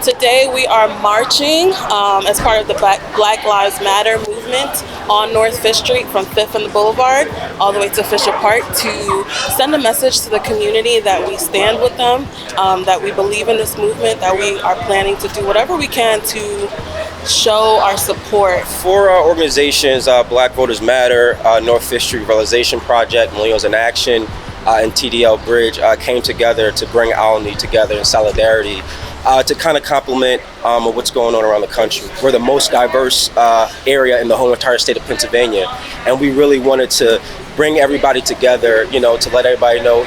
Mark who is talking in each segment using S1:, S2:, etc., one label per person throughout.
S1: Today we are marching as part of the Black Lives Matter movement on North 5th Street from 5th and the Boulevard all the way to Fisher Park to send a message to the community that we stand with them, that we believe in this movement, that we are planning to do whatever we can to show our support.
S2: For our organizations, Black Voters Matter, North 5th Street Revitalization Project, Millenials In Action, and TLD Bridge came together to bring Olney together in solidarity to kind of complement what's going on around the country. We're the most diverse area in the whole entire state of Pennsylvania, and we really wanted to bring everybody together, to let everybody know,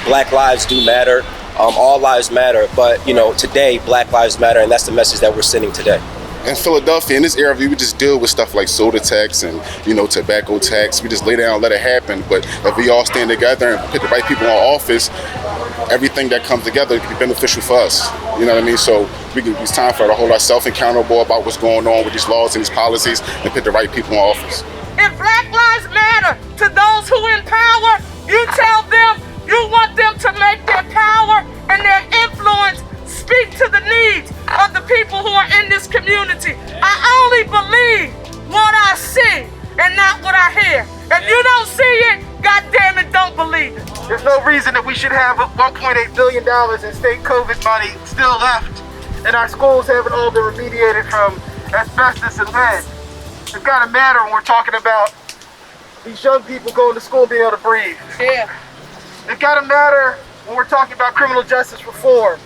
S2: Black lives do matter, all lives matter, but, today Black lives matter, and that's the message that we're sending today.
S3: In Philadelphia, in this area, we just deal with stuff like soda tax and, tobacco tax. We just lay down and let it happen. But if we all stand together and put the right people in office, everything that comes together can be beneficial for us. You know what I mean? So it's time for us to hold ourselves accountable about what's going on with these laws and these policies and put the right people in office.
S4: If Black Lives Matter to those who in power, you tell them you want them to make their power and their influence speak to the needs of the people who are in this community. I only believe what I see and not what I hear. If you don't see it, God damn it, don't believe it.
S5: There's no reason that we should have $1.8 billion in state COVID money still left, and our schools haven't all been remediated from asbestos and lead. It's gotta matter when we're talking about these young people going to school and being able to breathe.
S4: Yeah.
S5: It's gotta matter when we're talking about criminal justice reform.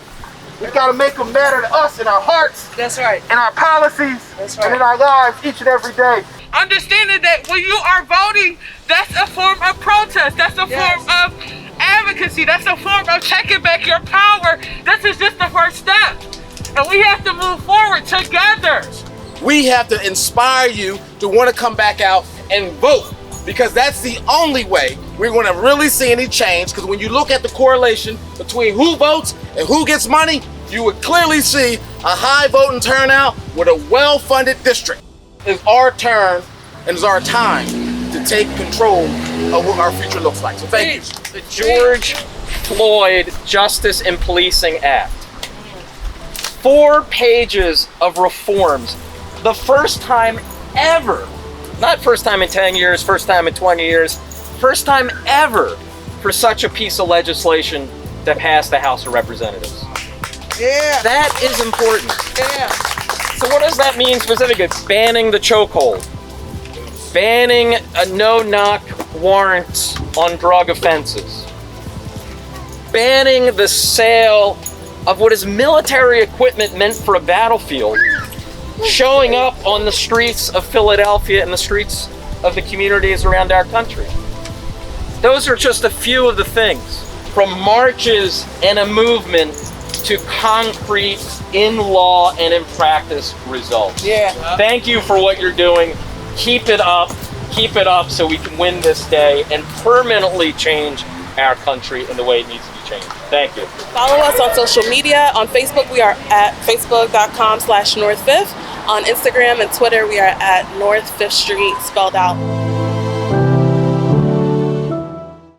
S5: We've got to make them matter to us in our hearts.
S4: That's right.
S5: In our policies.
S4: That's right.
S5: And in our lives each and every day.
S4: Understanding that when you are voting, that's a form of protest. That's a form of advocacy. That's a form of taking back your power. This is just the first step. And we have to move forward together.
S6: We have to inspire you to want to come back out and vote, because that's the only way we're going to really see any change. Because when you look at the correlation between who votes and who gets money, you would clearly see a high voting turnout with a well-funded district. It's our turn and it's our time to take control of what our future looks like. So thank you.
S7: The George Floyd Justice and Policing Act. 4 pages of reforms. The first time ever, not first time in 10 years, first time in 20 years, first time ever for such a piece of legislation to pass the House of Representatives.
S4: Yeah.
S7: That is important.
S4: Yeah.
S7: So what does that mean specifically? Banning the chokehold. Banning a no-knock warrant on drug offenses. Banning the sale of what is military equipment meant for a battlefield showing up on the streets of Philadelphia and the streets of the communities around our country. Those are just a few of the things, from marches and a movement to concrete in law and in practice results.
S4: Yeah.
S7: Thank you for what you're doing. Keep it up so we can win this day and permanently change our country in the way it needs to be changed. Thank you.
S1: Follow us on social media. On Facebook, we are at facebook.com/North 5th. On Instagram and Twitter, we are at North 5th Street, spelled out.